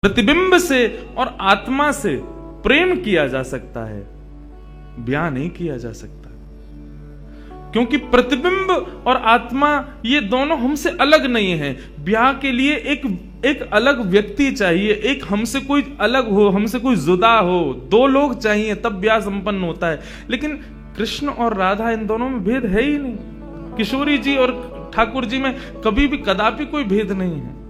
प्रतिबिंब से और आत्मा से प्रेम किया जा सकता है, ब्याह नहीं किया जा सकता। क्योंकि प्रतिबिंब और आत्मा ये दोनों हमसे अलग नहीं है। ब्याह के लिए एक अलग व्यक्ति चाहिए, एक हमसे कोई अलग हो, हमसे कोई जुदा हो, दो लोग चाहिए तब ब्याह संपन्न होता है। लेकिन कृष्ण और राधा, इन दोनों में भेद है ही नहीं। किशोरी जी और ठाकुर जी में कभी भी कदापि कोई भेद नहीं है।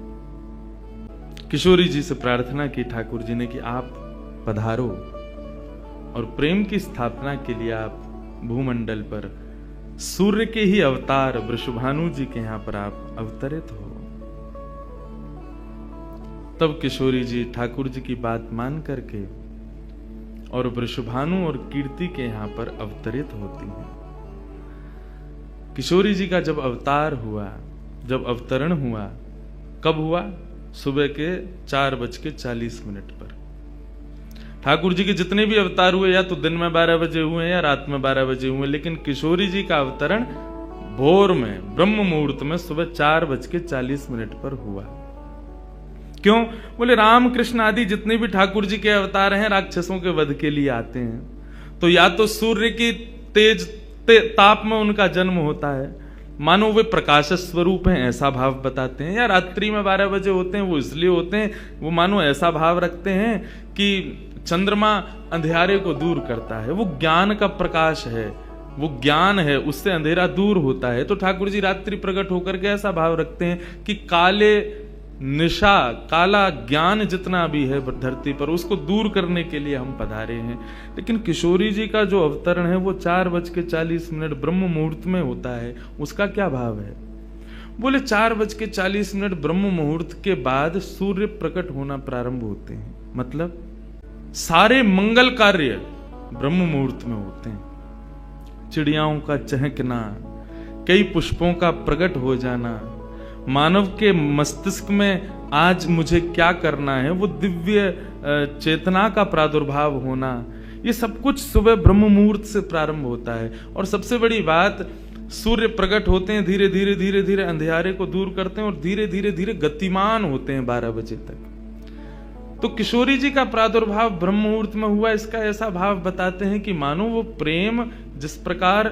किशोरी जी से प्रार्थना की ठाकुर जी ने कि आप पधारो और प्रेम की स्थापना के लिए आप भूमंडल पर सूर्य के ही अवतार वृषभानु जी के यहां पर आप अवतरित हो। तब किशोरी जी ठाकुर जी की बात मान करके और वृषभानु और कीर्ति के यहां पर अवतरित होती हैं। किशोरी जी का जब अवतार हुआ, जब अवतरण हुआ, कब हुआ? सुबह के 4:40 पर। ठाकुर जी के जितने भी अवतार हुए या तो दिन में 12 बजे हुए या रात में 12 बजे हुए, लेकिन किशोरी जी का अवतरण भोर में ब्रह्म मुहूर्त में सुबह 4:40 पर हुआ। क्यों? बोले राम कृष्ण आदि जितने भी ठाकुर जी के अवतार हैं राक्षसों के वध के लिए आते हैं, तो या तो सूर्य की तेज ताप में उनका जन्म होता है, मानो वे प्रकाश स्वरूप हैं ऐसा भाव बताते हैं, या रात्रि में 12 बजे होते हैं, वो इसलिए होते हैं, वो मानो ऐसा भाव रखते हैं कि चंद्रमा अंधेरे को दूर करता है, वो ज्ञान का प्रकाश है, वो ज्ञान है, उससे अंधेरा दूर होता है। तो ठाकुर जी रात्रि प्रकट होकर के ऐसा भाव रखते हैं कि काले निशा, काला ज्ञान जितना भी है धरती पर, उसको दूर करने के लिए हम पधारे हैं। लेकिन किशोरी जी का जो अवतरण है वो 4:40 ब्रह्म मुहूर्त में होता है। उसका क्या भाव है? बोले 4:40 ब्रह्म मुहूर्त के बाद सूर्य प्रकट होना प्रारंभ होते हैं। मतलब सारे मंगल कार्य ब्रह्म मुहूर्त में होते हैं। चिड़ियाओं का चहकना, कई पुष्पों का प्रकट हो जाना, मानव के मस्तिष्क में आज मुझे क्या करना है, वो दिव्य चेतना का प्रादुर्भाव होना, ये सब कुछ सुबह ब्रह्म मुहूर्त से प्रारंभ होता है। और सबसे बड़ी बात, सूर्य प्रकट होते हैं, धीरे धीरे धीरे धीरे अंधेरे को दूर करते हैं और धीरे धीरे धीरे गतिमान होते हैं 12 बजे तक। तो किशोरी जी का प्रादुर्भाव ब्रह्म मुहूर्त में हुआ, इसका ऐसा भाव बताते हैं कि मानो वो प्रेम जिस प्रकार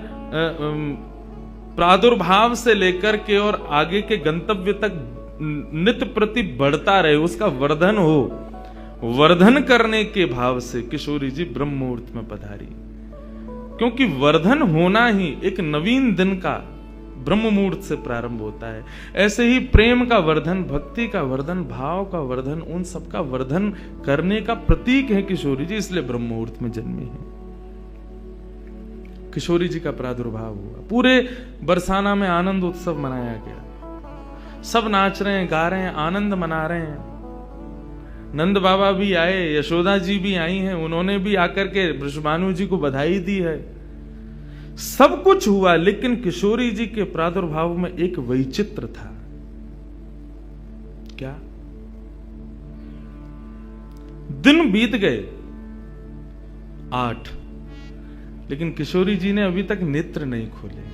प्रादुर्भाव से लेकर के और आगे के गंतव्य तक नित्य प्रति बढ़ता रहे, उसका वर्धन हो, वर्धन करने के भाव से किशोरी जी ब्रह्म मुहूर्त में पधारी। क्योंकि वर्धन होना ही एक नवीन दिन का ब्रह्म मुहूर्त से प्रारंभ होता है। ऐसे ही प्रेम का वर्धन, भक्ति का वर्धन, भाव का वर्धन, उन सब का वर्धन करने का प्रतीक है किशोरी जी, इसलिए ब्रह्म मुहूर्त में जन्मी है। किशोरी जी का प्रादुर्भाव हुआ, पूरे बरसाना में आनंद उत्सव मनाया गया, सब नाच रहे हैं, गा रहे हैं, आनंद मना रहे हैं। नंद बाबा भी आए, यशोदा जी भी आई हैं, उन्होंने भी आकर के वृषभानु जी को बधाई दी है। सब कुछ हुआ, लेकिन किशोरी जी के प्रादुर्भाव में एक वैचित्र था। क्या? दिन बीत गए 8, लेकिन किशोरी जी ने अभी तक नेत्र नहीं खोले।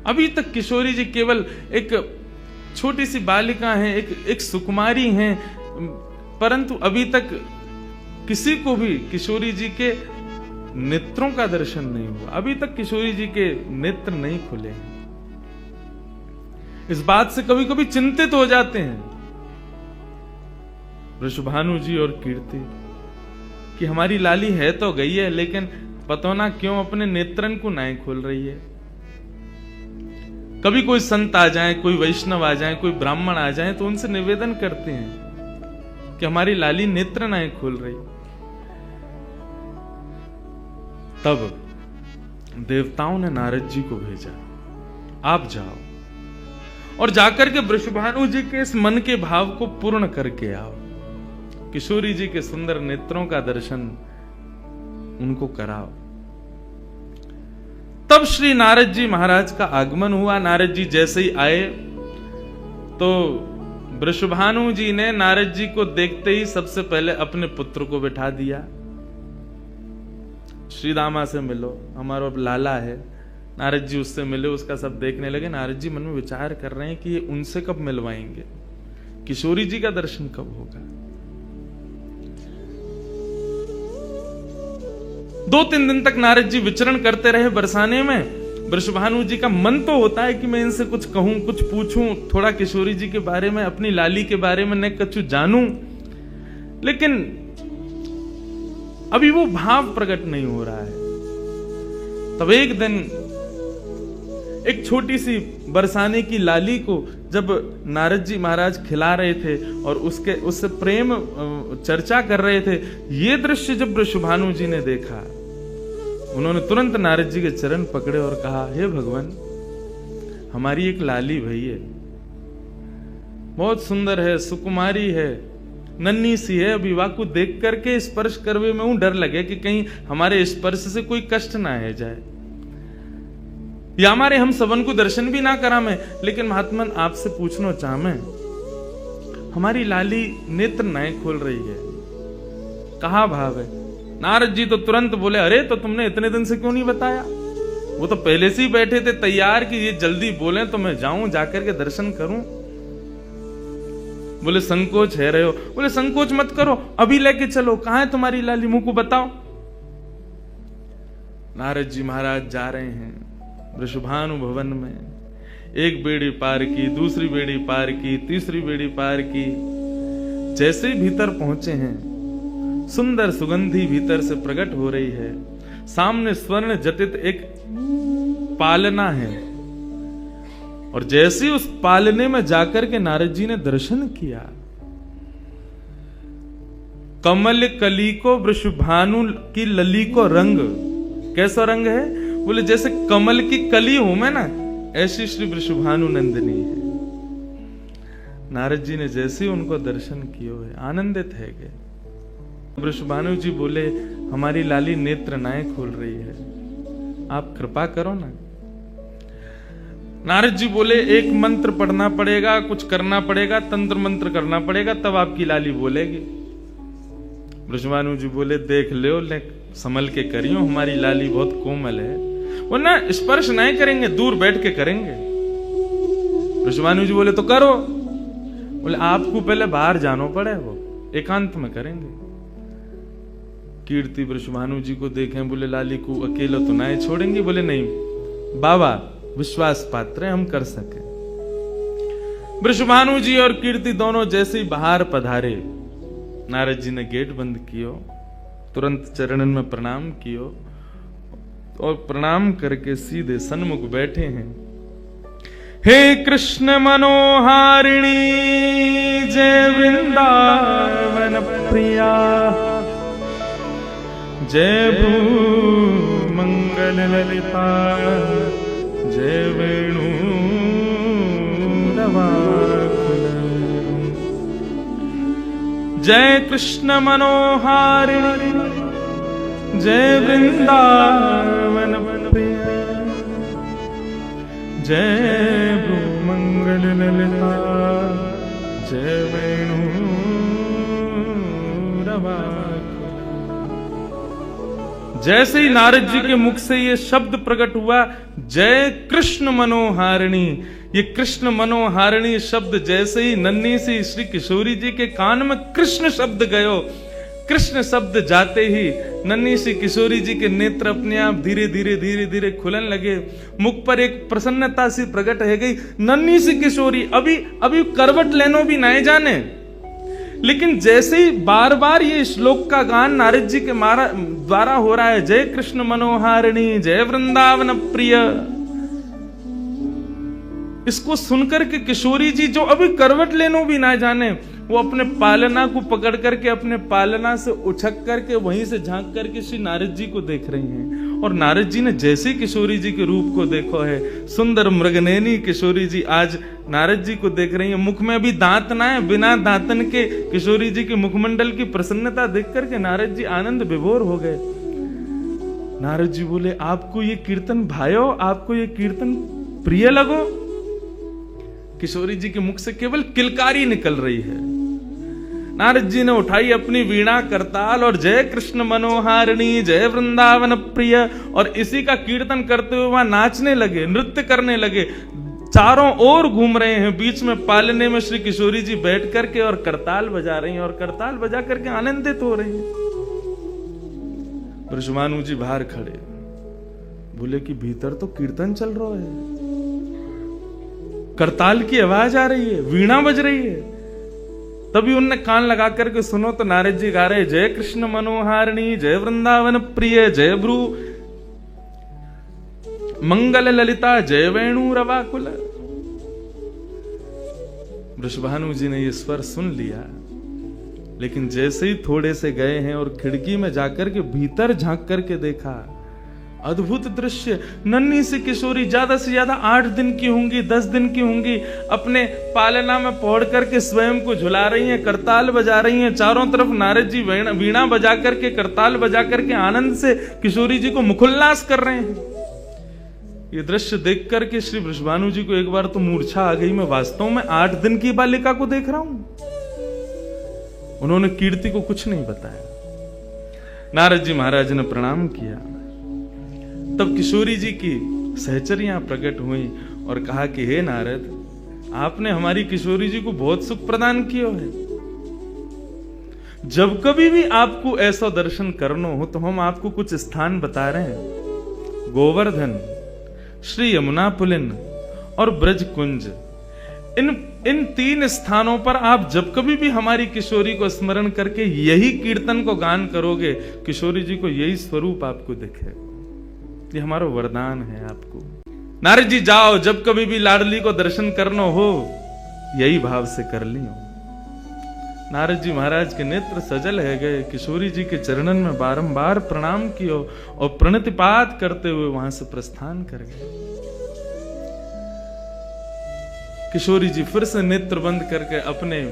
अभी तक किशोरी जी केवल एक छोटी सी बालिका हैं, एक सुकुमारी हैं, परंतु अभी तक किसी को भी किशोरी जी के नेत्रों का दर्शन नहीं हुआ। अभी तक किशोरी जी के नेत्र नहीं खुले हैं। इस बात से कभी कभी चिंतित हो जाते हैं वृषभानु जी और कीर्ति कि हमारी लाली है तो गई है, लेकिन पता ना क्यों अपने नेत्रन को नहीं खोल रही है। कभी कोई संत आ जाए, कोई वैष्णव आ जाए, कोई ब्राह्मण आ जाए, तो उनसे निवेदन करते हैं कि हमारी लाली नेत्र नहीं खोल रही। तब देवताओं ने नारद जी को भेजा, आप जाओ और जाकर के वृषभानु जी के इस मन के भाव को पूर्ण करके आओ, किशोरी जी के सुंदर नेत्रों का दर्शन उनको कराओ। तब श्री नारद जी महाराज का आगमन हुआ। नारद जी जैसे ही आए तो वृषभानु जी ने नारद जी को देखते ही सबसे पहले अपने पुत्र को बिठा दिया। श्री दामा से मिलो, हमारा लाला है। नारद जी उससे मिले, उसका सब देखने लगे। नारद जी मन में विचार कर रहे हैं कि ये उनसे कब मिलवाएंगे, किशोरी जी का दर्शन कब होगा? 2-3 दिन तक नारद जी विचरण करते रहे बरसाने में। वृषभानु जी का मन तो होता है कि मैं इनसे कुछ कहूं, कुछ पूछूं, थोड़ा किशोरी जी के बारे में, अपनी लाली के बारे में न कुछ जानूं, लेकिन अभी वो भाव प्रकट नहीं हो रहा है। तब एक दिन एक छोटी सी बरसाने की लाली को जब नारद जी महाराज खिला रहे थे और उससे प्रेम चर्चा कर रहे थे, ये दृश्य जब वृषभानु जी ने देखा, उन्होंने तुरंत नारद जी के चरण पकड़े और कहा, हे भगवान, हमारी एक लाली भई है, बहुत सुंदर है, सुकुमारी है, नन्ही सी है, अभी वाकु देख करके स्पर्श करवे में डर लगे कि कहीं हमारे स्पर्श से कोई कष्ट ना है जाए, या हमारे हम सबन को दर्शन भी ना करा में। लेकिन महात्मन आपसे पूछना चाह मैं, हमारी लाली नेत्र नाय खोल रही है, कहा भाव है? नारद जी तो तुरंत बोले, अरे तो तुमने इतने दिन से क्यों नहीं बताया? वो तो पहले से ही बैठे थे तैयार कि ये जल्दी बोले तो मैं जाऊं, जाकर के दर्शन करूं। बोले संकोच है रहे हो? बोले संकोच मत करो, अभी लेके चलो, कहां है तुम्हारी लाली, मुंह को बताओ। नारद जी महाराज जा रहे हैं वृषभानु भवन में। एक बेड़ी पार की, दूसरी बेड़ी पार की, तीसरी बेड़ी पार की। जैसे ही भीतर पहुंचे हैं, सुंदर सुगंधी भीतर से प्रकट हो रही है। सामने स्वर्ण जटित एक पालना है, और जैसे ही उस पालने में जाकर के नारद जी ने दर्शन किया, कमल कली को वृषभानु की लली को रंग, कैसा रंग है? बोले जैसे कमल की कली हूं मैं ना, ऐसी श्री वृषभानु नंदिनी है। नारद जी ने जैसे ही उनको दर्शन किए हुए आनंदित है गए। वृषभानु जी बोले, हमारी लाली नेत्र नाय खोल रही है, आप कृपा करो ना। नारद जी बोले, एक मंत्र पढ़ना पड़ेगा, कुछ करना पड़ेगा, तंत्र मंत्र करना पड़ेगा, तब आपकी लाली बोलेगी। वृषभानु जी बोले, देख लो, ले संभल के करियो, हमारी लाली बहुत कोमल है, वो ना स्पर्श नहीं करेंगे, दूर बैठ के करेंगे। वृषभानु जी बोले, तो करो। बोले आपको पहले बाहर जानो पड़े, वो एकांत में करेंगे। कीर्ति वृषभानु जी को देखें, बोले लाली को अकेला तो नहीं छोड़ेंगे? बोले नहीं बाबा, विश्वास पात्र है, हम कर सके। वृषभानु जी और कीर्ति दोनों जैसे ही बाहर पधारे, नारद जी ने गेट बंद कियो, तुरंत चरणन में प्रणाम कियो, और प्रणाम करके सीधे सन्मुख बैठे हैं। हे कृष्ण मनोहारिणी जय वृंदावन प्रिया, जय भू मंगल ललिता, जय वेणु रवाकुल, जय कृष्ण मनोहारिणी जय वृंदावन प्रिया, जय भू मंगल ललिता, जय वेणु रवाकुल। जैसे ही नारद जी के मुख से ये शब्द प्रकट हुआ, जय कृष्ण मनोहारिणी, ये कृष्ण मनोहारिणी शब्द जैसे ही नन्ही सी श्री किशोरी जी के कान में कृष्ण शब्द गयो, कृष्ण शब्द जाते ही नन्ही सी किशोरी जी के नेत्र अपने आप धीरे धीरे धीरे धीरे खुलन लगे। मुख पर एक प्रसन्नता सी प्रकट है गई। नन्ही सी किशोरी अभी करवट लेनो भी नहीं जाने, लेकिन जैसे ही बार बार ये श्लोक का गान नारद जी के द्वारा हो रहा है, जय कृष्ण मनोहारिणी जय वृंदावन प्रिय, इसको सुनकर के किशोरी जी जो अभी करवट लेनो भी ना जाने, वो अपने पालना को पकड़ करके अपने पालना से उछक करके वहीं से झांक करके श्री नारद जी को देख रही हैं। और नारद जी ने जैसे किशोरी जी के रूप को देखो है, सुंदर मृगनयनी किशोरी जी आज नारद जी को देख रही है। मुख में अभी दांत ना है, बिना दांतन के किशोरी जी के मुखमंडल की प्रसन्नता देख करके नारद जी आनंद विभोर हो गए। नारद जी बोले, आपको ये कीर्तन भायो, आपको ये कीर्तन प्रिय लगो? किशोरी जी के मुख से केवल किलकारी निकल रही है। नारद जी ने उठाई अपनी वीणा करताल और जय कृष्ण मनोहारिणी जय वृंदावन प्रिय, और इसी का कीर्तन करते हुए वहां नाचने लगे, नृत्य करने लगे। चारों ओर घूम रहे हैं। बीच में पालने में श्री किशोरी जी बैठ करके और करताल बजा रही हैं और करताल बजा करके आनंदित हो रही हैं। वृषभानु जी बाहर खड़े, बोले कि भीतर तो कीर्तन चल रहा है, करताल की आवाज आ रही है, वीणा बज रही है। तभी उनने कान लगा करके सुनो तो नारद जी गा रहे, जय कृष्ण मनोहारिणी, जय वृंदावन प्रिय, जय भ्रू मंगल ललिता, जय वेणु रवाकुल। वृषभानु जी ने ये स्वर सुन लिया, लेकिन जैसे ही थोड़े से गए हैं और खिड़की में जाकर के भीतर झांक करके देखा, अद्भुत दृश्य। नन्ही सी किशोरी, ज्यादा से ज्यादा 8 दिन की होंगी, 10 दिन की होंगी, अपने पालना में पौड़ करके स्वयं को झुला रही हैं, करताल बजा रही हैं। चारों तरफ नारद जी वीणा बजा करके, करताल बजा करके आनंद से किशोरी जी को मुखोल्लास कर रहे हैं। ये दृश्य देख करके श्री वृषभानु जी को एक बार तो मूर्छा आ गई, मैं वास्तव में 8 दिन की बालिका को देख रहा हूं। उन्होंने कीर्ति को कुछ नहीं बताया। नारद जी महाराज ने प्रणाम किया। तब किशोरी जी की सहचरियां प्रकट हुई और कहा कि हे नारद, आपने हमारी किशोरी जी को बहुत सुख प्रदान किया है। जब कभी भी आपको ऐसा दर्शन करना हो तो हम आपको कुछ स्थान बता रहे हैं। गोवर्धन, श्री यमुना पुलिन और ब्रज कुंज, इन 3 स्थानों पर आप जब कभी भी हमारी किशोरी को स्मरण करके यही कीर्तन को गान करोगे, किशोरी जी को यही स्वरूप आपको दिखेगा। ये हमारा वरदान है आपको। नारद जी जाओ, जब कभी भी लाडली को दर्शन करना हो यही भाव से कर लियो। नारद जी महाराज के नेत्र सजल है गए, किशोरी जी के चरणन में बारंबार प्रणाम कियो और प्रणतिपात करते हुए वहां से प्रस्थान कर गए। किशोरी जी फिर से नेत्र बंद करके अपने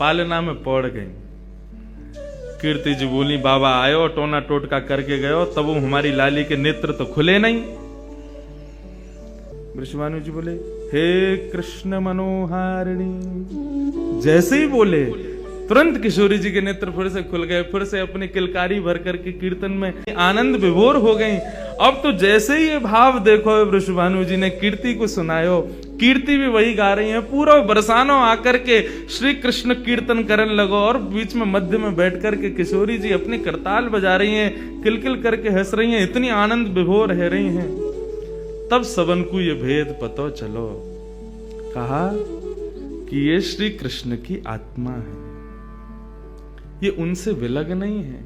पालना में पौड़ गई। कीर्ति जी बोली, बाबा आयो, टोना टोटका करके गयो, तब वो हमारी लाली के नेत्र तो खुले नहीं। वृषभानु जी बोले, हे कृष्ण मनोहारिणी। जैसे ही बोले तुरंत किशोरी जी के नेत्र फिर से खुल गए, फिर से अपनी किलकारी भर करके कीर्तन में आनंद विभोर हो गई। अब तो जैसे ही ये भाव देखो, वृषभानु जी ने कीर्ति को सुनायो, कीर्ति भी वही गा रही है। पूरा बरसानो आकर के श्री कृष्ण कीर्तन करने लगो और बीच में मध्य में बैठ करके किशोरी जी अपनी करताल बजा रही हैं, किलकिल करके हंस रही हैं, इतनी आनंद विभोर रह रही हैं। तब सबन को ये भेद पतो चलो, कहा कि ये श्री कृष्ण की आत्मा है, ये उनसे विलग नहीं है,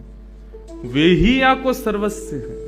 वे ही आपको सर्वस्व है।